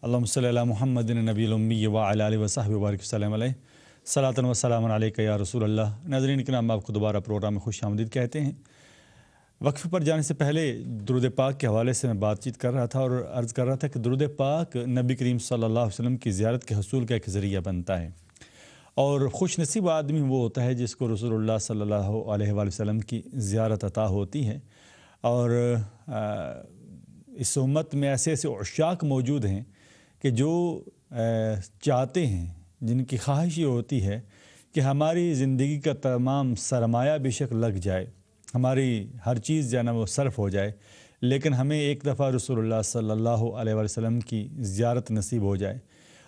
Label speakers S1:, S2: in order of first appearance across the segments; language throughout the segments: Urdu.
S1: اللہم صلی علی محمد نبی الامی و علی آلہ و صحبہ وبارک وسلم علیہ صلاۃ و سلام علیک یا رسول اللہ۔ ناظرین کرام، آپ کو دوبارہ پروگرام میں خوش آمدید کہتے ہیں۔ وقفے پر جانے سے پہلے درود پاک کے حوالے سے میں بات چیت کر رہا تھا اور عرض کر رہا تھا کہ درود پاک نبی کریم صلی اللہ علیہ وسلم کی زیارت کے حصول کا ایک ذریعہ بنتا ہے، اور خوش نصیب آدمی وہ ہوتا ہے جس کو رسول اللہ صلی اللہ علیہ وآلہ وسلم کی زیارت عطا ہوتی ہے۔ اور اس امت میں ایسے ایسے عشاق موجود ہیں کہ جو چاہتے ہیں، جن کی خواہش یہ ہوتی ہے کہ ہماری زندگی کا تمام سرمایہ بے شک لگ جائے، ہماری ہر چیز جو ہے نا وہ صرف ہو جائے، لیکن ہمیں ایک دفعہ رسول اللہ صلی اللہ علیہ وآلہ وسلم کی زیارت نصیب ہو جائے۔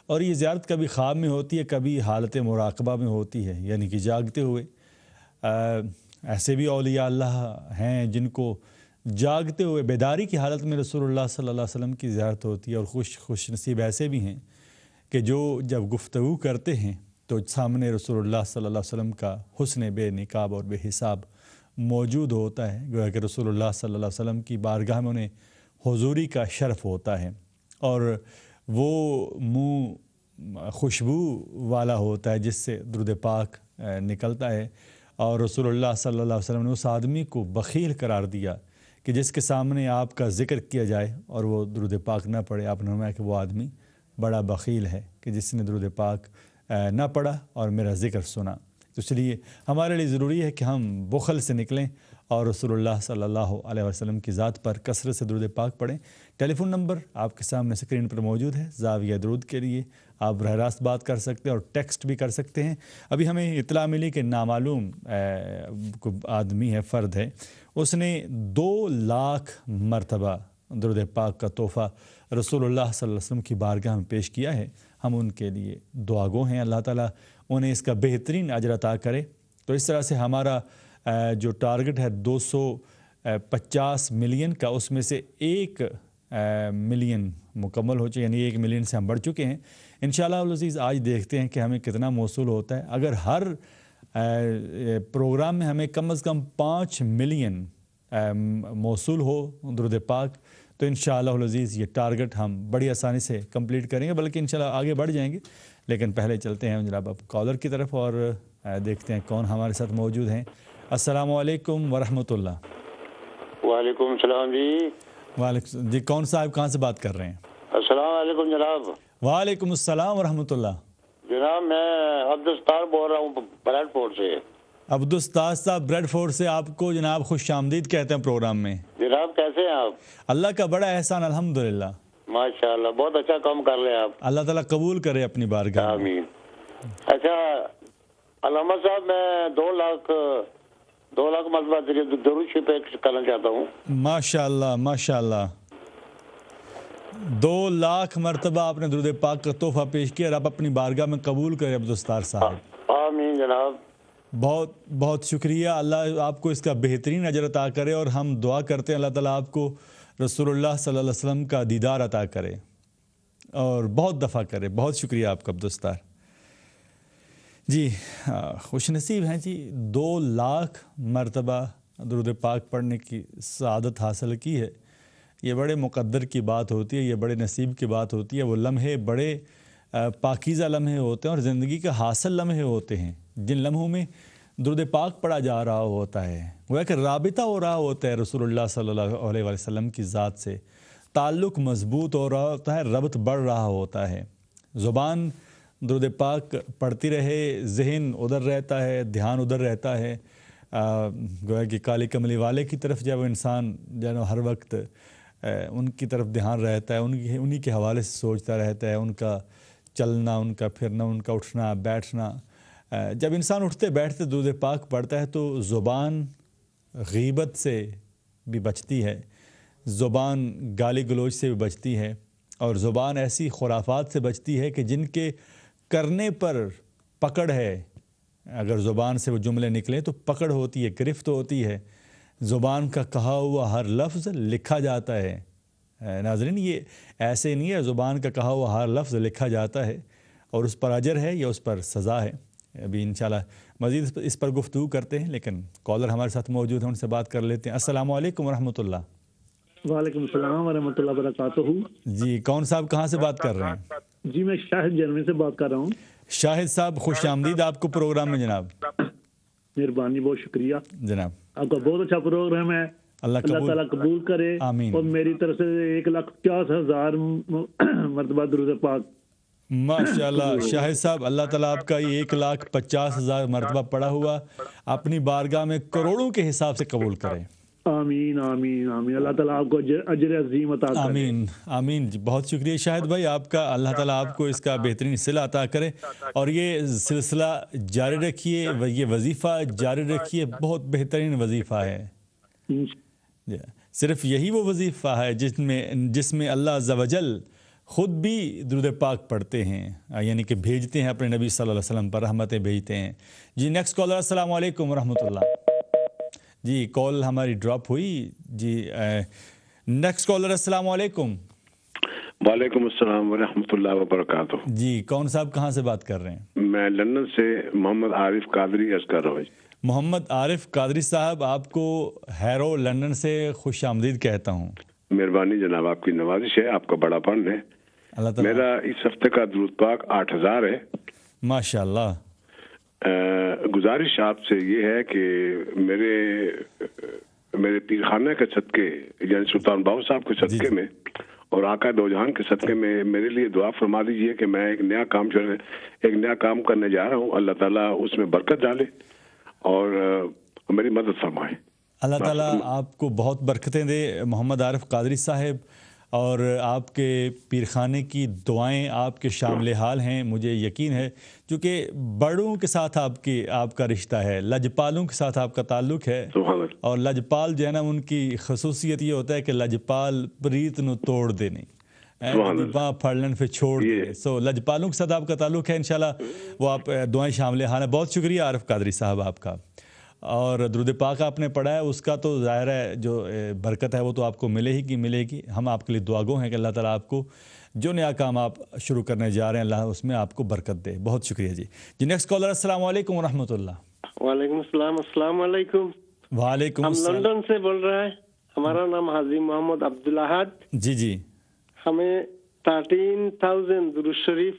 S1: اور یہ زیارت کبھی خواب میں ہوتی ہے، کبھی حالت مراقبہ میں ہوتی ہے، یعنی کہ جاگتے ہوئے۔ ایسے بھی اولیاء اللہ ہیں جن کو جاگتے ہوئے بیداری کی حالت میں رسول اللہ صلی اللہ علیہ وسلم کی زیارت ہوتی ہے، اور خوش نصیب ایسے بھی ہیں کہ جو جب گفتگو کرتے ہیں تو سامنے رسول اللہ صلی اللہ علیہ وسلم کا حسن بے نقاب اور بے حساب موجود ہوتا ہے، گویا کہ رسول اللہ صلی اللہ علیہ وسلم کی بارگاہ میں انہیں حضوری کا شرف ہوتا ہے، اور وہ منہ خوشبو والا ہوتا ہے جس سے درود پاک نکلتا ہے۔ اور رسول اللہ صلی اللہ علیہ وسلم نے اس آدمی کو بخیل قرار دیا کہ جس کے سامنے آپ کا ذکر کیا جائے اور وہ درود پاک نہ پڑھے۔ آپ نے فرمایا کہ وہ آدمی بڑا بخیل ہے کہ جس نے درود پاک نہ پڑھا اور میرا ذکر سنا۔ تو اس لیے ہمارے لیے ضروری ہے کہ ہم بخل سے نکلیں اور رسول اللہ صلی اللہ علیہ وسلم کی ذات پر کثرت سے درود پاک پڑھیں۔ ٹیلی فون نمبر آپ کے سامنے اسکرین پر موجود ہے، زاویہ درود کے لیے آپ براہ راست بات کر سکتے ہیں اور ٹیکسٹ بھی کر سکتے ہیں۔ ابھی ہمیں اطلاع ملی کہ نامعلوم آدمی ہے، فرد ہے، اس نے 2 لاکھ مرتبہ درود پاک کا تحفہ رسول اللہ صلی اللہ علیہ وسلم کی بارگاہ میں پیش کیا ہے۔ ہم ان کے لیے دعا گو ہیں، اللہ تعالیٰ انہیں اس کا بہترین اجر عطا کرے۔ تو اس طرح سے ہمارا جو ٹارگٹ ہے 250 ملین کا، اس میں سے 1 ملین مکمل ہو چکے، یعنی 1 ملین سے ہم بڑھ چکے ہیں انشاءاللہ العزیز۔ آج دیکھتے ہیں کہ ہمیں کتنا موصول ہوتا ہے۔ اگر ہر پروگرام میں ہمیں کم از کم 5 ملین موصول ہو درود پاک تو انشاءاللہ العزیز یہ ٹارگٹ ہم بڑی آسانی سے کمپلیٹ کریں گے، بلکہ انشاءاللہ آگے بڑھ جائیں گے۔ لیکن پہلے چلتے ہیں جناب اب کالر کی طرف اور دیکھتے ہیں کون ہمارے ساتھ موجود ہیں۔ السلام علیکم ورحمۃ اللہ۔
S2: وعلیکم السلام جی۔
S1: وعلیکم جی، کون صاحب کہاں سے بات کر رہے ہیں؟
S2: السلام علیکم جناب۔
S1: وعلیکم السلام ورحمۃ اللہ۔
S2: جناب میں عبدالستار بول رہا ہوں بریڈ فورٹ سے۔
S1: عبدالستار صاحب بریڈ فورٹ سے، آپ کو جناب خوش آمدید کہتے ہیں پروگرام میں۔
S2: جناب کیسے ہیں آپ؟
S1: اللہ کا بڑا احسان الحمدللہ۔
S2: ماشاءاللہ، بہت اچھا کام کر رہے ہیں آپ۔
S1: اللہ تعالیٰ قبول کرے اپنی بارگاہ میں۔
S2: آمین۔ اچھا علامہ صاحب، میں 2 لاکھ مرتبہ درود شریف پیش کرنا چاہتا ہوں۔
S1: ماشاءاللہ ماشاءاللہ، 2 لاکھ مرتبہ آپ نے درود پاک کا تحفہ پیش کیا، اور آپ اپنی بارگاہ میں قبول کرے عبدالستار صاحب۔
S2: آمین جناب۔
S1: بہت بہت شکریہ، اللہ آپ کو اس کا بہترین اجر عطا کرے، اور ہم دعا کرتے ہیں اللہ تعالیٰ آپ کو رسول اللہ صلی اللہ علیہ وسلم کا دیدار عطا کرے اور بہت دفعہ کرے۔ بہت شکریہ آپ کا عبدالستار جی۔ خوش نصیب ہیں جی، 2 لاکھ مرتبہ درود پاک پڑھنے کی سعادت حاصل کی ہے۔ یہ بڑے مقدر کی بات ہوتی ہے، یہ بڑے نصیب کی بات ہوتی ہے۔ وہ لمحے بڑے پاکیزہ لمحے ہوتے ہیں اور زندگی کا حاصل لمحے ہوتے ہیں جن لمحوں میں درود پاک پڑھا جا رہا ہوتا ہے، وہ کہ رابطہ ہو رہا ہوتا ہے رسول اللہ صلی اللہ علیہ وسلم کی ذات سے، تعلق مضبوط ہو رہا ہوتا ہے، ربط بڑھ رہا ہوتا ہے۔ زبان درود پاک پڑھتی رہے، ذہن ادھر رہتا ہے، دھیان ادھر رہتا ہے، گویا کہ کالی کملی والے کی طرف جب انسان جو ہر وقت ان کی طرف دھیان رہتا ہے، انہی کے حوالے سے سوچتا رہتا ہے، ان کا چلنا، ان کا پھرنا، ان کا اٹھنا بیٹھنا۔ جب انسان اٹھتے بیٹھتے درود پاک پڑھتا ہے تو زبان غیبت سے بھی بچتی ہے، زبان گالی گلوچ سے بھی بچتی ہے، اور زبان ایسی خرافات سے بچتی ہے کہ جن کے کرنے پر پکڑ ہے۔ اگر زبان سے وہ جملے نکلیں تو پکڑ ہوتی ہے، گرفت ہوتی ہے۔ زبان کا کہا ہوا ہر لفظ لکھا جاتا ہے۔ ناظرین، یہ ایسے نہیں ہے، زبان کا کہا ہوا ہر لفظ لکھا جاتا ہے، اور اس پر اجر ہے یا اس پر سزا ہے۔ ابھی انشاءاللہ مزید اس پر گفتگو کرتے ہیں، لیکن کالر ہمارے ساتھ موجود ہیں، ان سے بات کر لیتے ہیں۔ السلام علیکم ورحمۃ اللہ۔
S3: وعلیکم السلام ورحمۃ اللہ وبرکاتہ.
S1: جی کون صاحب کہاں سے بات کر رہے ہیں؟
S3: جی میں شاہد جرمنی سے بات کر رہا ہوں.
S1: شاہد صاحب خوش آمدید آپ کو پروگرام میں جناب.
S3: مہربانی، بہت شکریہ
S1: جناب
S3: آپ کا. بہت اچھا پروگرام ہے.
S1: اللہ
S3: تعالیٰ قبول کرے.
S1: آمین.
S3: اور میری طرف سے 1,50,000 مرتبہ درود پاک.
S1: ماشاء اللہ شاہد صاحب، اللہ تعالیٰ آپ کا یہ 1,50,000 مرتبہ پڑا ہوا اپنی بارگاہ میں کروڑوں کے حساب سے قبول کریں.
S3: آمین آمین آمین. اللہ تعالیٰ آپ کو اجر عظیم عطا کرے.
S1: آمین آمین. جی بہت شکریہ شاہد بھائی آپ کا. اللہ تعالیٰ آپ کو اس کا بہترین صلہ عطا کرے اور یہ سلسلہ جاری رکھیے، یہ وظیفہ جاری رکھیے. بہت بہترین وظیفہ ہے. صرف یہی وہ وظیفہ ہے جس میں اللہ عز و جل خود بھی درود پاک پڑھتے ہیں، یعنی کہ بھیجتے ہیں اپنے نبی صلی اللہ علیہ وسلم پر، رحمتیں بھیجتے ہیں. جی نیکسٹ کالر. السلام علیکم ورحمۃ اللہ. جی کال ہماری ڈراپ ہوئی. جی نیکسٹ کالر. السلام علیکم.
S4: وعلیکم السلام ورحمۃ اللہ وبرکاتہ.
S1: جی کون صاحب کہاں سے بات کر رہے ہیں؟
S4: میں لندن سے محمد عارف قادری عرض کر رہا ہوں.
S1: محمد عارف قادری صاحب، آپ کو ہیرو لندن سے خوش آمدید کہتا ہوں.
S4: مہربانی جناب، آپ کی نوازش ہے، آپ کا بڑا پن ہے.
S1: اللہ تعالیٰ.
S4: میرا اس ہفتے کا درود پاک 8,000 ہے.
S1: ماشاء اللہ.
S4: گزارش آپ سے یہ ہے کہ میرے پیر خانہ کے صدقے، یعنی سلطان باہو صاحب کے صدقے میں اور آقا دو جہان کے صدقے میں میرے لیے دعا فرما دیجیے کہ میں ایک نیا کام کرنے جا رہا ہوں. اللہ تعالیٰ اس میں برکت ڈالے اور میری مدد فرمائے.
S1: اللہ تعالیٰ آپ کو بہت برکتیں دے محمد عارف قادری صاحب، اور آپ کے پیرخانے کی دعائیں آپ کے شامل حال ہیں. مجھے یقین ہے کیونکہ بڑوں کے ساتھ آپ کا رشتہ ہے، لجپالوں کے ساتھ آپ کا تعلق ہے. اور لجپال جو ہے نا، ان کی خصوصیت یہ ہوتا ہے کہ لجپال پریت نو توڑ دے نہیں، وہاں پھڑلن پھر چھوڑ دے. سو لجپالوں کے ساتھ آپ کا تعلق ہے. انشاءاللہ وہ آپ دعائیں شامل حال ہیں. بہت شکریہ عارف قادری صاحب آپ کا. اور درود پاک آپ نے پڑھا ہے، اس کا تو ظاہر ہے جو برکت ہے وہ تو آپ کو ملے گی. ہم آپ کے لیے دعا گو ہیں کہ اللہ تعالیٰ آپ کو جو نیا کام آپ شروع کرنے جا رہے ہیں اللہ اس میں آپ کو برکت دے. بہت شکریہ. جی نیکسٹ کالر. السلام علیکم ورحمۃ اللہ.
S5: وعلیکم السلام. السلام علیکم.
S1: وعلیکم
S5: ہم
S1: السلام.
S5: لندن سے بول رہے ہیں. ہمارا نام حاجی محمد عبدالاحد.
S1: جی
S5: ہمیں 13,000 درود شریف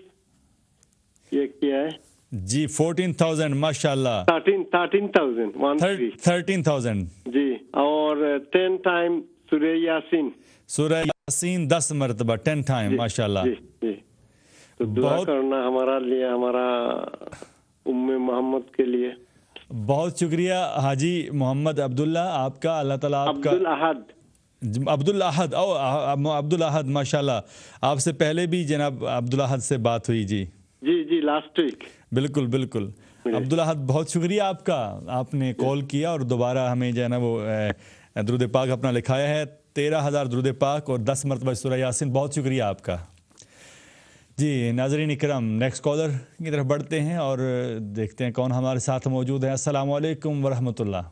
S5: یہ کیا ہے.
S1: جی 14,000 ماشاء اللہ. 13,000
S5: جی. اور 10 ٹائم سورہ یاسین.
S1: سورہ یاسین 10 مرتبہ 10 ٹائم ماشاء اللہ.
S5: جی تو دعا کرنا ہمارا لیے، ہمارا ام محمد کے لیے.
S1: بہت شکریہ حاجی محمد عبداللہ آپ کا. اللہ تعالیٰ آپ کا. عبدالاحد عبدالاحد ماشاء اللہ. آپ سے پہلے بھی جناب عبدالاحد سے بات ہوئی.
S5: جی لاسٹ ویک.
S1: بالکل عبدالاحد بہت شکریہ آپ کا. آپ نے کال کیا اور دوبارہ ہمیں جو ہے نا وہ درود پاک اپنا لکھایا ہے. 13,000 درود پاک اور 10 مرتبہ سورہ یاسین. بہت شکریہ آپ کا. جی ناظرین اکرام، نیکسٹ کالر کی طرف بڑھتے ہیں اور دیکھتے ہیں کون ہمارے ساتھ موجود ہے. السلام علیکم ورحمۃ اللہ.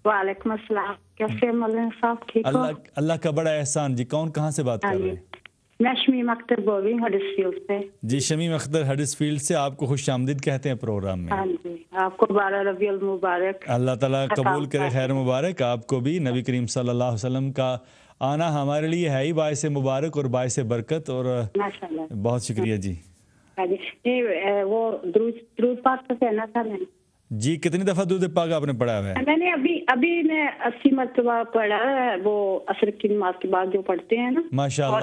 S6: وعلیکم السلام. کیسے مولانا صاحب؟ ٹھیک ہو؟
S1: اللہ کا بڑا احسان. جی کون کہاں سے بات کر رہے ہیں؟
S6: میں شمیم اختر بول رہی ہوں ہڈرسفیلڈ سے.
S1: جی شمیم اختر ہڈرسفیلڈ سے. آپ کو خوش آمدید کہتے ہیں پروگرام میں.
S6: ہاں جی، آپ کو 12 ربیع المبارک.
S1: اللہ تعالیٰ قبول کرے. خیر مبارک آپ کو بھی. نبی کریم صلی اللہ علیہ وسلم کا آنا ہمارے لیے ہے ہی باعث مبارک اور باعث برکت. اور بہت شکریہ. جی
S6: وہ درود پاک کا کہنا تھا میں.
S1: جی کتنی دفعہ درود پاک آپ نے پڑھا ہے؟
S6: میں نے ابھی میں 80 مرتبہ پڑھا ہے. وہ عصر کی نماز کے بعد جو پڑھتے ہیں نا.
S1: ماشاء اللہ.
S6: اور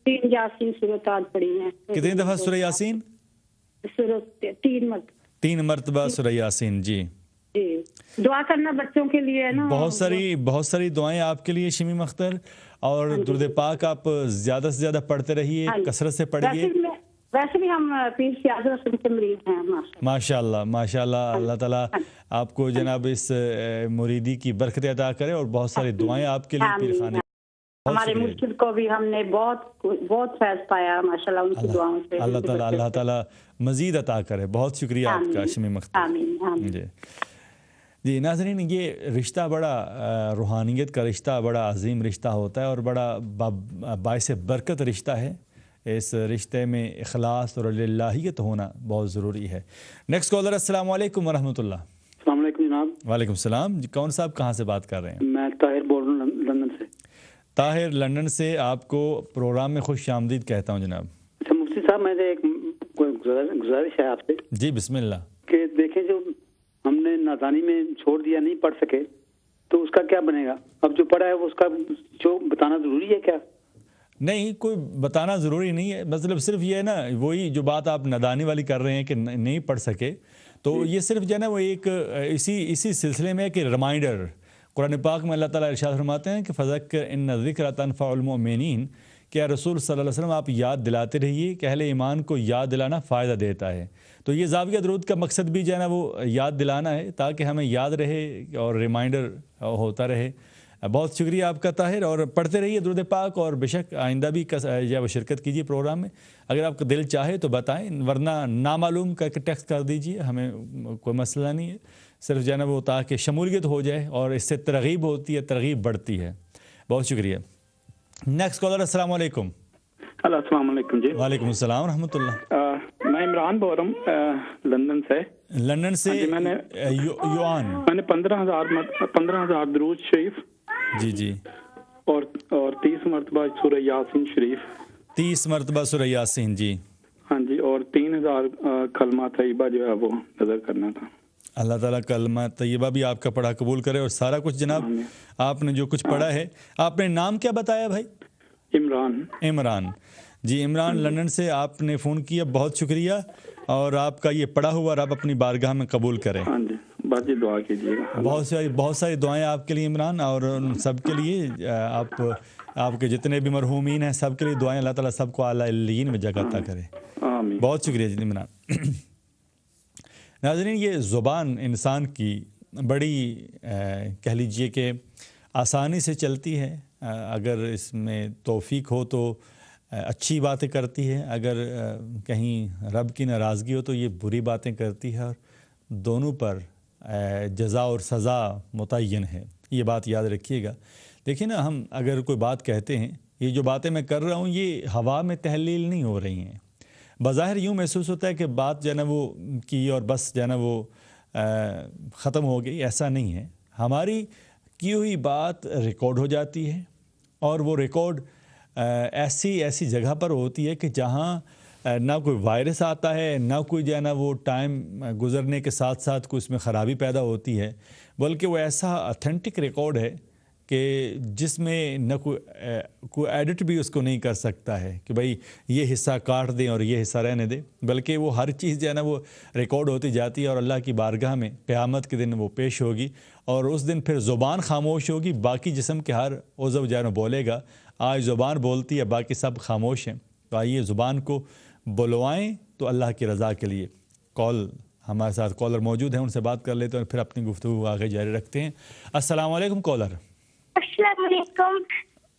S6: 3 یاسین سورۃ پڑھی ہیں.
S1: کتنی دفعہ سورہ یاسین؟ 3 مرتبہ سورہ یاسین. جی
S6: دعا کرنا بچوں کے لیے نا.
S1: بہت ساری دعائیں آپ کے لیے شمیم اختر. اور درود پاک آپ زیادہ سے زیادہ پڑھتے رہیے، کثرت سے پڑھیے.
S6: ویسے بھی ہم پیر سیاض رسول کے مریض ہیں.
S1: ماشاء اللہ. اللہ تعالیٰ آپ کو جناب اس مریدی کی برکت عطا کرے اور بہت ساری دعائیں آپ کے لیے پیر خانے.
S6: ہمارے مسجد کو بھی ہم نے بہت فیض پایا ماشاءاللہ ان کی دعاؤں سے.
S1: اللہ تعالیٰ مزید عطا کرے. بہت شکریہ آپ کا شمیم اختر.
S6: آمین.
S1: جی ناظرین، یہ رشتہ بڑا روحانیت کا رشتہ، بڑا عظیم رشتہ ہوتا ہے اور بڑا باعث برکت رشتہ ہے. اس رشتے میں اخلاص اور اللہیت ہونا بہت ضروری ہے. Next caller. السلام علیکم ورحمۃ اللہ.
S7: السلام علیکم جناب.
S1: وعلیکم السلام. جی کون صاحب کہاں سے بات کر رہے ہیں؟
S7: میں طاہر بول رہا ہوں لندن سے.
S1: طاہر لندن سے آپ کو پروگرام میں خوش آمدید کہتا ہوں جناب۔
S7: اچھا مفتی صاحب، میں ایک گزارش ہے آپ سے
S1: جی بسم اللہ۔
S7: کہ دیکھیں جو ہم نے نادانی میں چھوڑ دیا، نہیں پڑھ سکے، تو اس کا کیا بنے گا؟ اب جو پڑھا ہے وہ اس کا جو بتانا ضروری ہے کیا؟ نہیں،
S1: کوئی بتانا ضروری نہیں ہے، مطلب صرف یہ ہے نا، وہی جو بات آپ نادانی والی کر رہے ہیں کہ نہیں پڑھ سکے، تو یہ صرف جو ہے نا وہ ایک اسی سلسلے میں کہ ریمائنڈر، قرآن پاک میں اللہ تعالیٰ ارشاد فرماتے ہیں کہ فذکر ان الذکر تنفع المؤمنین، کہ رسول صلی اللہ علیہ وسلم آپ یاد دلاتے رہیے کہ اہل ایمان کو یاد دلانا فائدہ دیتا ہے۔ تو یہ زاویہ درود کا مقصد بھی جو ہے نا وہ یاد دلانا ہے، تاکہ ہمیں یاد رہے اور ریمائنڈر ہوتا رہے۔ بہت شکریہ آپ کا طاہر، اور پڑھتے رہیے درود پاک، اور بے شک آئندہ بھی وہ شرکت کیجیے پروگرام میں، اگر آپ کا دل چاہے تو بتائیں، ورنہ نامعلوم کر کے ٹیکسٹ کر دیجیے، ہمیں کوئی مسئلہ نہیں ہے، صرف جو ہے نا وہ تاکہ شمولیت ہو جائے اور اس سے ترغیب ہوتی ہے، ترغیب بڑھتی ہے۔ بہت شکریہ۔ نیکسٹ کالر، السلام علیکم۔
S8: ہلو، السلام علیکم جی۔
S1: وعلیکم السلام ورحمۃ اللہ۔
S8: میں عمران بول رہا ہوں لندن سے
S1: میں نے
S8: 15,000 درود شریف
S1: جی
S8: اور 30 مرتبہ سورہ یاسین شریف،
S1: 30 مرتبہ سورہ یاسین، جی
S8: ہاں جی، اور 3000 کلمہ طیبہ جو ہے وہ نظر کرنا تھا۔
S1: اللہ تعالیٰ کلمہ طیبہ بھی آپ کا پڑھا قبول کرے، اور سارا کچھ جناب آپ نے جو کچھ پڑھا ہے۔ آپ نے نام کیا بتایا بھائی؟ عمران جی، عمران لندن سے آپ نے فون کیا، بہت شکریہ، اور آپ کا یہ پڑھا ہوا رب اپنی بارگاہ میں قبول کرے۔
S8: ہاں جی، باقی دعا کیجیے گا۔
S1: بہت ساری دعائیں آپ کے لیے عمران، اور ان سب کے لیے آپ کے جتنے بھی مرحومین ہیں سب کے لیے دعائیں، اللہ تعالیٰ سب کو اعلیٰ علیین میں جگہ عطا کرے۔
S8: آمین۔
S1: بہت شکریہ جی عمران۔ ناظرین، یہ زبان انسان کی بڑی کہہ لیجئے کہ آسانی سے چلتی ہے، اگر اس میں توفیق ہو تو اچھی باتیں کرتی ہے، اگر کہیں رب کی ناراضگی ہو تو یہ بری باتیں کرتی ہے، اور دونوں پر جزا اور سزا متعین ہے، یہ بات یاد رکھیے گا۔ دیکھیں نا، ہم اگر کوئی بات کہتے ہیں، یہ جو باتیں میں کر رہا ہوں یہ ہوا میں تحلیل نہیں ہو رہی ہیں، بظاہر یوں محسوس ہوتا ہے کہ بات جو ہے نا وہ کی اور بس جو ہے نا وہ ختم ہو گئی، ایسا نہیں ہے۔ ہماری کی ہوئی بات ریکارڈ ہو جاتی ہے، اور وہ ریکارڈ ایسی جگہ پر ہوتی ہے کہ جہاں نہ کوئی وائرس آتا ہے، نہ کوئی جو ہے نا وہ ٹائم گزرنے کے ساتھ ساتھ کوئی اس میں خرابی پیدا ہوتی ہے، بلکہ وہ ایسا اتھینٹک ریکارڈ ہے کہ جس میں نہ کوئی ایڈٹ بھی اس کو نہیں کر سکتا ہے کہ بھائی یہ حصہ کاٹ دیں اور یہ حصہ رہنے دیں، بلکہ وہ ہر چیز جو ہے نا وہ ریکارڈ ہوتی جاتی ہے، اور اللہ کی بارگاہ میں قیامت کے دن وہ پیش ہوگی، اور اس دن پھر زبان خاموش ہوگی، باقی جسم کے ہر عضو جو ہے نا بولے گا۔ آج زبان بولتی ہے، باقی سب خاموش ہیں، تو آئیے زبان کو بلوائیں تو اللہ کی رضا کے لیے۔ کال ہمارے ساتھ کالر موجود ہیں، ان سے بات کر لیتے ہیں اور پھر اپنی گفتگو آگے جاری رکھتے ہیں۔ السلام علیکم کالر۔
S9: السلام علیکم۔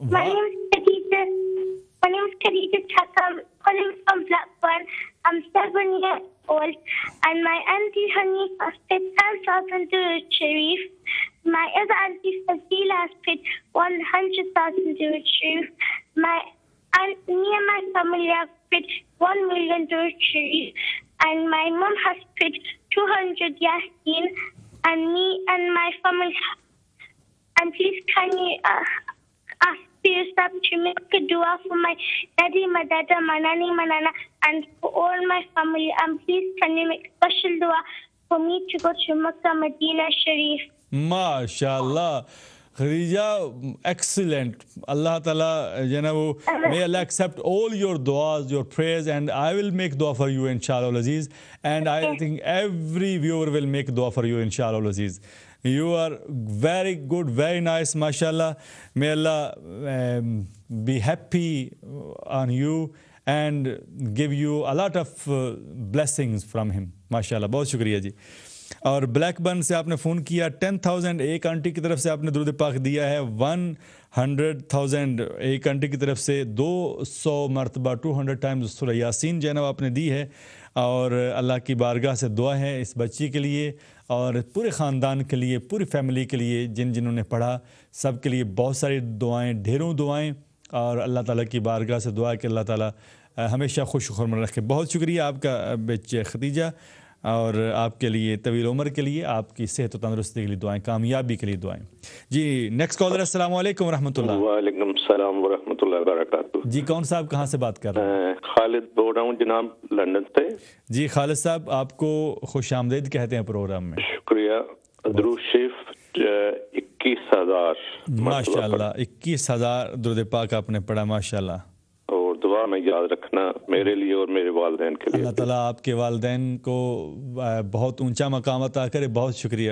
S9: My name is Khadija Chakam, calling from Blackburn. I'm 7 years old, and my auntie Hanifa said 10,000 Durud Sharif. My other auntie Fazila has paid 100,000 Durud Sharif. Me and my family have paid 1 million Durud Sharif, and my mom has paid 200 Yasin, and me and my family. And please can you ask yourself to make a dua for my daddy, my dada, my nanny, my nana, and for all my family. And please can you make special dua for me to go to Makkah, Medina Sharif.
S1: MashaAllah. Khadija, excellent. Allah Ta'ala, may Allah accept all your du'as, your prayers, and I will make dua for you, inshallah Aziz. And I think every viewer will make dua for you, inshallah Aziz. You are very good, very nice, mashallah. May Allah be happy on you and give you a lot of blessings from him, mashallah. بہت شکریہ جی۔ اور بلیک برن سے آپ نے فون کیا، 10,000 ایک آنٹی کی طرف سے آپ نے درود پاک دیا ہے، 100,000 ایک آنٹی کی طرف سے 200 مرتبہ 200 ٹائمز سورہ یاسین جو ہے نا آپ نے دی ہے، اور اللہ کی بارگاہ سے دعا ہے اس بچی کے لیے اور پورے خاندان کے لیے، پوری فیملی کے لیے، جنہوں نے پڑھا سب کے لیے بہت ساری دعائیں، ڈھیروں دعائیں، اور اللہ تعالیٰ کی بارگاہ سے دعا ہے کہ اللہ تعالیٰ ہمیشہ خوش خرم رکھے۔ بہت شکریہ آپ کا بچے خدیجہ۔ اور آپ کے لیے طویل عمر کے لیے، آپ کی صحت و تندرستی کے لیے دعائیں، کامیابی کے لیے دعائیں۔ جی نیکسٹ کالر، السلام علیکم ورحمۃ اللہ۔
S10: وعلیکم السلام ورحمۃ اللہ وبرکاتہ۔
S1: جی کون صاحب کہاں سے بات کر رہے ہیں؟
S10: خالد بول رہا ہوں جناب، لندن سے۔
S1: جی خالد صاحب، آپ کو خوش آمدید کہتے ہیں پروگرام میں۔
S10: شکریہ۔ درود شریف 21,000
S1: ماشاء اللہ، 21,000 درود پاک آپ نے پڑھا، ماشاء اللہ۔
S10: اور دعا میں یاد رکھنا میرے لیے اور میرے والدین کے لیے۔
S1: اللہ تعالیٰ آپ کے والدین کو بہت اونچا مقام عطا کرے۔ بہت شکریہ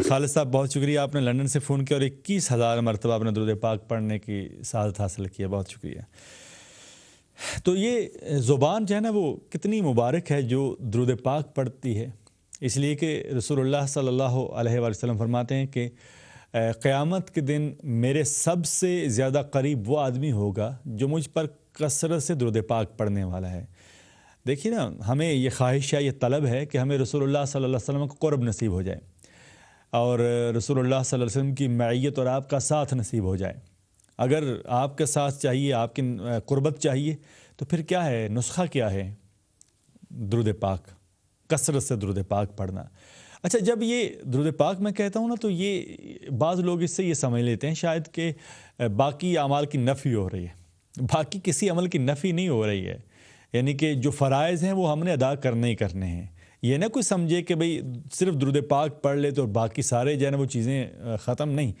S1: خالد صاحب، بہت شکریہ، آپ نے لندن سے فون کیا اور 21,000 مرتبہ آپ نے درود پاک پڑھنے کی سعادت حاصل کی ہے، بہت شکریہ۔ تو یہ زبان جو ہے نا وہ کتنی مبارک ہے جو درود پاک پڑھتی ہے، اس لیے کہ رسول اللہ صلی اللہ علیہ وآلہ وسلم فرماتے ہیں کہ قیامت کے دن میرے سب سے زیادہ قریب وہ آدمی ہوگا جو مجھ پر کثرت سے درود پاک پڑھنے والا ہے۔ دیکھیے نا، ہمیں یہ خواہش ہے، یہ طلب ہے کہ ہمیں رسول اللہ صلی اللہ علیہ وسلم کو قرب نصیب ہو جائے اور رسول اللہ صلی اللہ علیہ وسلم کی معیت اور آپ کا ساتھ نصیب ہو جائے۔ اگر آپ کا ساتھ چاہیے، آپ کی قربت چاہیے، تو پھر کیا ہے، نسخہ کیا ہے؟ درود پاک، کثرت سے درود پاک پڑھنا۔ اچھا، جب یہ درود پاک میں کہتا ہوں نا، تو یہ بعض لوگ اس سے یہ سمجھ لیتے ہیں شاید کہ باقی اعمال کی نفی ہو رہی ہے۔ باقی کسی عمل کی نفی نہیں ہو رہی ہے، یعنی کہ جو فرائض ہیں وہ ہم نے ادا کرنے ہی کرنے ہیں۔ یہ نہ کوئی سمجھے کہ بھئی صرف درود پاک پڑھ لے تو باقی سارے جو ہے نا وہ چیزیں ختم، نہیں،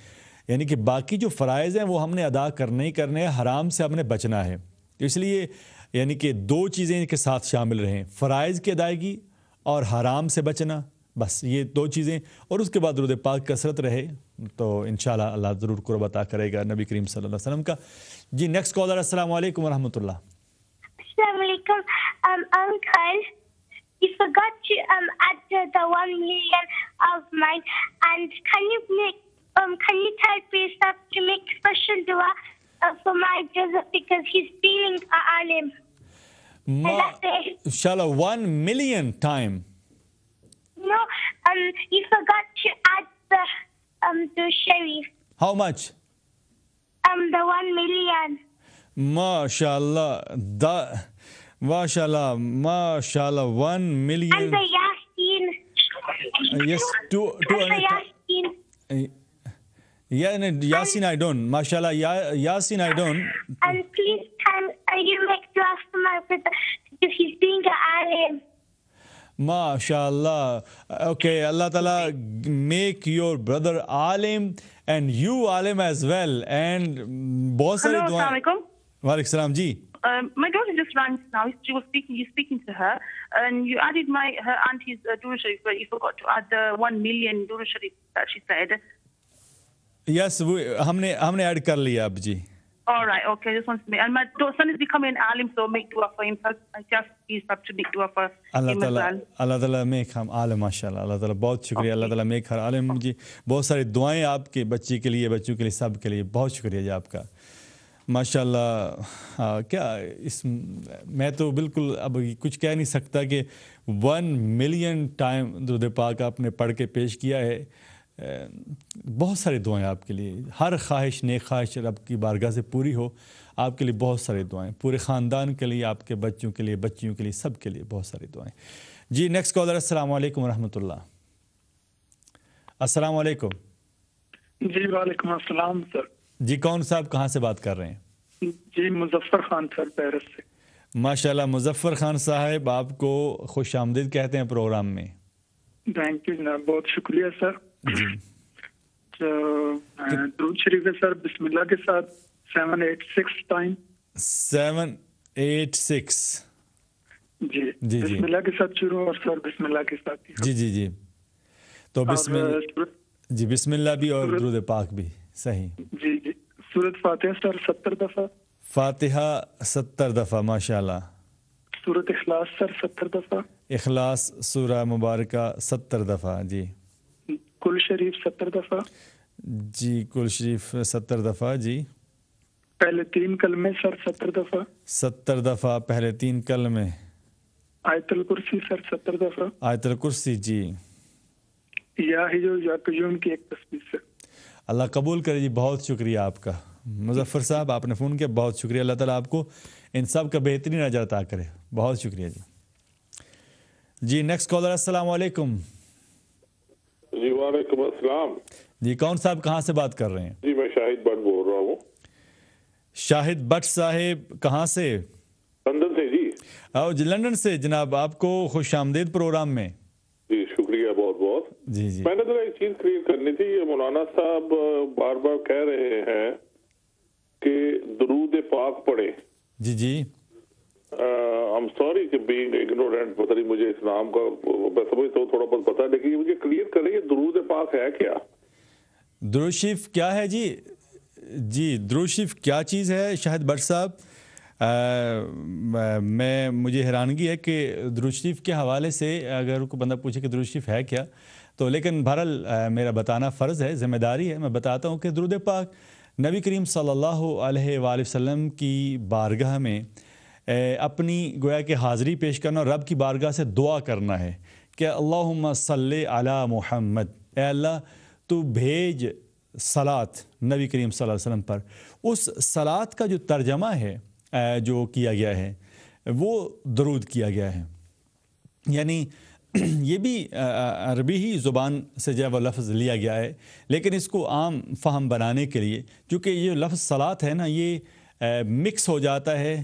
S1: یعنی کہ باقی جو فرائض ہیں وہ ہم نے ادا کرنے ہی کرنے ہیں، حرام سے ہم نے بچنا ہے۔ اس لیے یعنی کہ دو چیزیں کے ساتھ شامل رہیں، فرائض کی ادائیگی اور حرام سے بچنا، بس یہ دو چیزیں، اور اس کے بعد درود پاک کثرت رہے تو انشاءاللہ اللہ ضرور قرب عطا کرے گا نبی کریم صلی اللہ علیہ وسلم کا۔ جی نیکسٹ کالر، السلام علیکم ورحمۃ اللہ۔
S9: السلام علیکم uncle. You forgot to add the 1 million of mine, and can you tell Pesach to make special dua for my brother because he's feeling alim.
S1: Inshallah, 1 million time.
S9: No, you forgot to add the sharif.
S1: How much?
S9: The 1 million.
S1: MashaAllah, MashaAllah, 1 million.
S9: And the Yasin.
S1: Yes, two.
S9: And the Yasin.
S1: Yeah, no, Yasin I don't. MashaAllah, Yasin I don't.
S9: And please can you make dua for my brother because he's being alim.
S1: MashaAllah. Okay, Allah Ta'ala make your brother alim and you alim as well. And بہت ساری دعائیں.
S11: Assalamu alaikum.
S1: وعلیکم السلام جی.
S11: My daughter just rang now. She was speaking to her, and you added her auntie's Durud Sharif, but you forgot to add the 1 million Durud Sharif that she said.
S1: Yes, ہم نے ایڈ کر لیا اب جی.
S11: All right, okay. Just wanted to make, and my son is becoming alim, so make dua for him. I just please have to make dua for him as well.
S1: اللہ تعالیٰ میک ہم عالم، ماشاء اللہ، اللہ تعالیٰ بہت شکریہ، اللہ تعالیٰ میک ہر عالم جی. بہت ساری دعائیں آپ کے بچی کے لیے، بچوں کے لیے، سب کے لیے، بہت شکریہ جی آپ کا، ماشاء اللہ. کیا میں تو بالکل اب کچھ کہہ نہیں سکتا کہ 1 ملین ٹائم درود پاک آپ نے پڑھ کے پیش کیا ہے. بہت ساری دعائیں آپ کے لیے، ہر خواہش نیک خواہش رب کی بارگاہ سے پوری ہو آپ کے لیے، بہت ساری دعائیں، پورے خاندان کے لیے، آپ کے بچوں کے لیے، بچیوں کے لیے، سب کے لیے بہت ساری دعائیں. جی نیکسٹ کالر، السلام علیکم ورحمۃ اللہ. السلام علیکم.
S8: جی وعلیکم السلام سر.
S1: جی کون صاحب کہاں سے بات کر رہے ہیں؟
S8: جی مظفر خان سر، پیرس سے.
S1: ماشاء اللہ مظفر خان صاحب، آپ کو خوش آمدید کہتے ہیں پروگرام میں.
S8: تھینک یو جناب، بہت شکریہ سر.
S1: جی
S8: درود شریف ہے سر، بسم اللہ کے ساتھ 786 ٹائم.
S1: 786
S8: جی جی بسم اللہ کے ساتھ شروع، اور سر بسم اللہ کے ساتھ.
S1: جی جی جی تو بسم اللہ بھی اور درود پاک بھی صحیح.
S8: جی جی سورۃ فاتحہ سر 70 دفعہ.
S1: فاتحہ 70 دفعہ، ماشاء اللہ.
S8: سورۃ اخلاص سر 70 دفعہ.
S1: اخلاص سورہ مبارکہ 70 دفعہ. جی
S8: کل شریف 70 دفعہ.
S1: جی کل شریف 70 دفعہ. جی
S8: پہلے 3 کلمے سر 70 دفعہ.
S1: 70 دفعہ پہلے 3 کلمے.
S8: آیت الکرسی سر 70 دفعہ.
S1: آیت الکرسی. جی
S8: یا حی یا قیوم کی ایک تسبیح سے.
S1: اللہ قبول کرے جی، بہت شکریہ آپ کا مظفر صاحب، آپ نے فون کیا، بہت شکریہ. اللہ تعالیٰ آپ کو ان سب کا بہترین اجر عطا کرے، بہت شکریہ جی. جی نیکسٹ کالر السلام علیکم.
S12: جی وعلیکم السلام.
S1: جی کون صاحب کہاں سے بات کر رہے ہیں؟
S12: جی میں شاہد بٹ بول رہا ہوں.
S1: شاہد بٹ صاحب کہاں سے؟
S12: لندن سے. جی
S1: لندن سے جناب، آپ کو خوش آمدید پروگرام میں.
S12: جی شکریہ بہت بہت.
S1: جی جی
S12: میں نے ذرا ایک چیز کلیئر کرنی تھی. یہ مولانا صاحب بار بار کہہ رہے ہیں کہ درود پاک پڑھیں.
S1: جی جی
S12: I'm sorry کہ being ignorant، پتہ نہیں مجھے اس نام کا میں سمجھتا ہوں تھوڑا بہت پتا، لیکن مجھے کلیئر کریں یہ درود پاک ہے کیا؟
S1: درود شریف کیا ہے جی؟ جی درود شریف کیا چیز ہے شاہد بٹ صاحب؟ مجھے حیرانگی ہے کہ درود شریف کے حوالے سے اگر کوئی بندہ پوچھے کہ درود شریف ہے کیا، تو لیکن بہرحال میرا بتانا فرض ہے، ذمہ داری ہے. میں بتاتا ہوں کہ درود پاک نبی کریم صلی اللہ علیہ وآلہ وسلم کی بارگاہ میں اپنی گویا کہ حاضری پیش کرنا اور رب کی بارگاہ سے دعا کرنا ہے کہ اللہم صلی علی محمد، اے اللہ تو بھیج صلاۃ نبی کریم صلی اللہ علیہ وسلم پر. اس صلاۃ کا جو ترجمہ ہے جو کیا گیا ہے وہ درود کیا گیا ہے. یعنی یہ بھی عربی ہی زبان سے جو ہے وہ لفظ لیا گیا ہے، لیکن اس کو عام فہم بنانے کے لیے، کیونکہ یہ لفظ صلاۃ ہے نا، یہ مکس ہو جاتا ہے،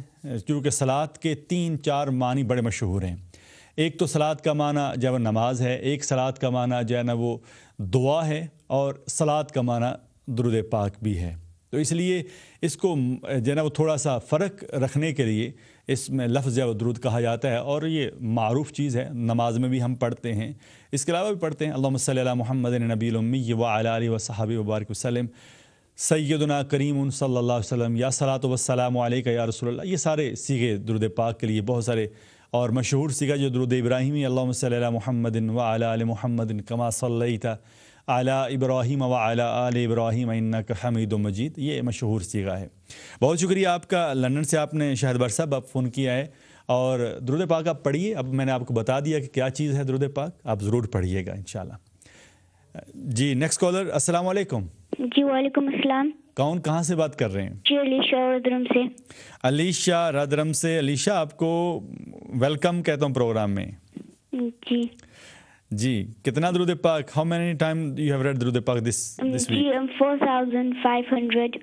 S1: کیونکہ صلاۃ کے 3-4 معنی بڑے مشہور ہیں. ایک تو صلاۃ کا معنی جو ہے وہ نماز ہے، ایک صلاۃ کا معنی جو ہے نا وہ دعا ہے، اور صلاۃ کا معنی درود پاک بھی ہے. تو اس لیے اس کو جو ہے نا وہ تھوڑا سا فرق رکھنے کے لیے اس میں لفظ جو ہے وہ درود کہا جاتا ہے، اور یہ معروف چیز ہے، نماز میں بھی ہم پڑھتے ہیں، اس کے علاوہ بھی پڑھتے ہیں. اللہم صلی علی محمد نبی الامی وعلی آلہ وصحبہ وبارک وسلم سیدنا کریم صلی اللہ علیہ وسلم، یا صلاۃ والسلام علیک یا رسول اللہ. یہ سارے سیغے درود پاک کے لیے بہت سارے، اور مشہور سیغہ جو درود ابراہیمی اللہم صلی علی محمد وعلی آل محمد کما صلیت علی ابراہیم وعلی آل ابراہیم انک حمید مجید، یہ مشہور سیغہ ہے. بہت شکریہ آپ کا، لندن سے آپ نے شاہد بٹ صاحب آپ فون کیا ہے، اور درود پاک آپ پڑھیے. اب میں نے آپ کو بتا دیا کہ کیا چیز ہے درود پاک، آپ ضرور پڑھیے گا انشاءاللہ. جی نیکسٹ کالر السلام علیکم.
S9: جی وعلیکم السلام.
S1: کون کہاں سے بات کر رہے ہیں؟
S9: جی علیشا ردرم سے.
S1: علیشا ردرم سے. علیشا آپ کو ویلکم کہتا ہوں پروگرام میں.
S9: جی
S1: جی کتنا درود پاک؟ How many time you have read درود پاک دس ویک؟
S9: جی 4500.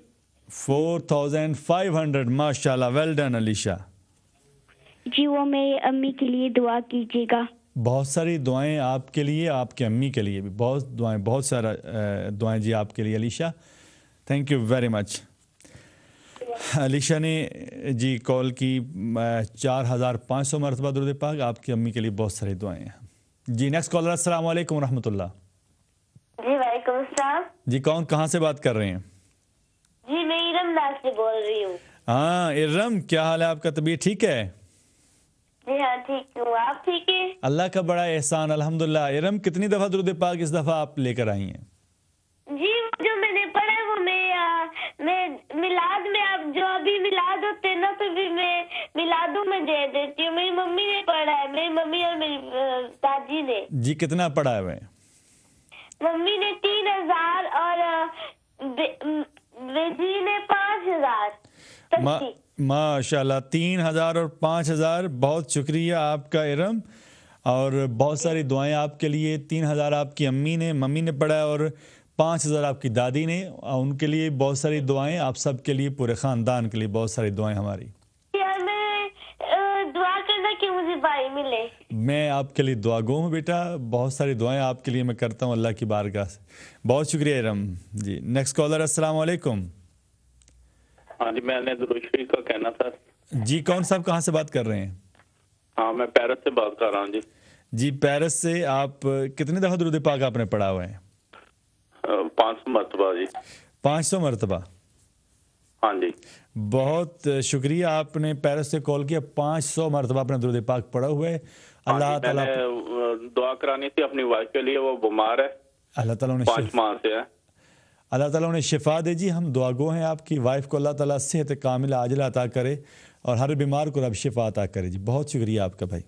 S1: 4500 ماشاء اللہ، ویل ڈن علیشا.
S9: جی وہ میری امی کے لیے دعا کیجیے گا.
S1: بہت ساری دعائیں آپ کے لیے، آپ کی امی کے لیے بھی بہت دعائیں، بہت سارا دعائیں جی آپ کے لیے Alisha. Thank you very much. Alisha نے جی کال کی 4500 مرتبہ درود پاک. آپ کی امی کے لیے بہت ساری دعائیں ہیں. جی نیکسٹ کالر السلام علیکم ورحمۃ اللہ.
S13: جی وعلیکم السلام.
S1: جی کون کہاں سے بات کر رہے ہیں؟
S13: جی میں ارم داس سے بول رہی ہوں.
S1: ہاں ارم، کیا حال ہے آپ کا؟ طبیعت ٹھیک ہے؟
S13: جی ہاں ٹھیک ہوں، آپ ٹھیک ہے؟
S1: اللہ کا بڑا احسان الحمدللہ. ارم کتنی دفعہ درود پاک اس دفعہ آپ لے کر آئی ہیں؟
S13: جی جو میں نے پڑھا ہے وہ میں میلاد میں، آپ جو ابھی میلاد ہوتے ہیں نا تو بھی میں میلادوں میں دے دیتی ہوں. میری ممی نے پڑھا ہے، میری ممی اور میری دادی نے.
S1: جی کتنا پڑھا ہے؟
S13: ممی نے 3000 اور بیٹی نے 5000.
S1: ماشاء اللہ 3000 اور 5000. بہت شکریہ آپ کا ارم، اور بہت ساری دعائیں آپ کے لیے. 3000 آپ کی ممی نے پڑھا، اور 5000 آپ کی دادی نے. ان کے لیے بہت ساری دعائیں، آپ سب کے لیے، پورے خاندان کے لیے بہت ساری دعائیں ہماری.
S13: میں دعا کرنا کہ مجھے بھائی ملے.
S1: میں آپ کے لیے دعا گو ہوں بیٹا. بہت ساری دعائیں آپ کے لیے میں کرتا ہوں اللہ کی بارگاہ سے. بہت شکریہ ارم. جی نیکسٹ کالر السلام علیکم.
S10: ہاں جی میں نے درود شریف کا کہنا تھا.
S1: جی کون صاحب کہاں سے بات کر رہے ہیں؟
S10: ہاں میں پیرس سے بات کر رہا ہوں.
S1: جی پیرس سے. آپ کتنی دفعہ درود پاک آپ نے پڑھا ہوا ہے؟
S10: 500 مرتبہ. جی
S1: 500 مرتبہ.
S10: ہاں جی
S1: بہت شکریہ، آپ نے پیرس سے کال کیا. 500 مرتبہ آپ نے درود پاک پڑھا ہوا ہے. اللہ تعالیٰ
S10: دعا کرانی تھی اپنی وائف کے لیے، وہ بیمار ہے،
S1: اللہ تعالیٰ
S10: 5 ماہ سے ہے.
S1: اللہ تعالیٰ نے شفا دے. جی ہم دعا گو ہیں آپ کی وائف کو اللہ تعالیٰ صحت کاملہ عاجلہ عطا کرے، اور ہر بیمار کو رب شفا عطا کرے. جی بہت شکریہ آپ کا بھائی.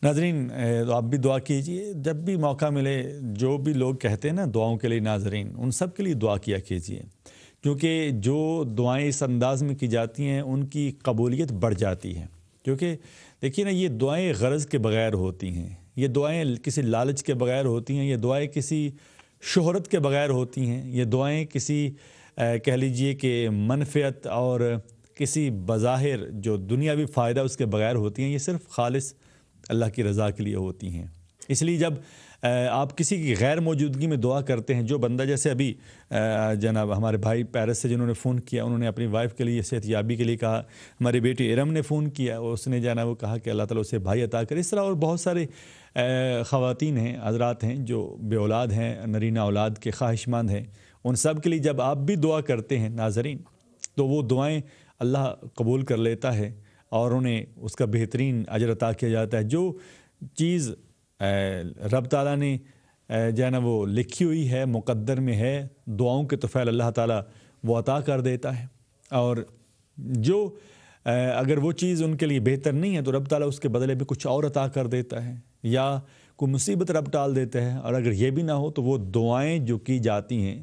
S1: ناظرین آپ بھی دعا کیجئے جب بھی موقع ملے. جو بھی لوگ کہتے ہیں نا دعاؤں کے لیے، ناظرین ان سب کے لیے دعا کیا کیجئے، کیونکہ جو دعائیں اس انداز میں کی جاتی ہیں ان کی قبولیت بڑھ جاتی ہے. کیونکہ دیکھیے نا یہ دعائیں غرض کے بغیر ہوتی ہیں، یہ دعائیں کسی لالچ کے بغیر ہوتی ہیں، یہ دعائیں کسی شہرت کے بغیر ہوتی ہیں، یہ دعائیں کسی کہہ لیجئے کہ منفعت اور کسی بظاہر جو دنیاوی فائدہ اس کے بغیر ہوتی ہیں، یہ صرف خالص اللہ کی رضا کے لیے ہوتی ہیں۔ اس لیے جب آپ کسی کی غیر موجودگی میں دعا کرتے ہیں، جو بندہ جیسے ابھی جناب ہمارے بھائی پیرس سے جنہوں نے فون کیا، انہوں نے اپنی وائف کے لیے صحت یابی کے لیے کہا، ہماری بیٹی ارم نے فون کیا، اس نے وہ کہا کہ اللہ تعالیٰ اسے بھائی عطا کرے، اس طرح اور بہت سارے خواتین ہیں، حضرات ہیں جو بے اولاد ہیں، نرینہ اولاد کے خواہش مند ہیں، ان سب کے لیے جب آپ بھی دعا کرتے ہیں ناظرین، تو وہ دعائیں اللہ قبول کر لیتا ہے اور انہیں اس کا بہترین اجر عطا کیا جاتا ہے۔ جو چیز رب تعالیٰ نے وہ لکھی ہوئی ہے، مقدر میں ہے، دعاؤں کے طفیل اللہ تعالیٰ وہ عطا کر دیتا ہے، اور جو اگر وہ چیز ان کے لیے بہتر نہیں ہے تو رب تعالیٰ اس کے بدلے میں کچھ اور عطا کر دیتا ہے، یا کوئی مصیبت رب ٹال دیتا ہے، اور اگر یہ بھی نہ ہو تو وہ دعائیں جو کی جاتی ہیں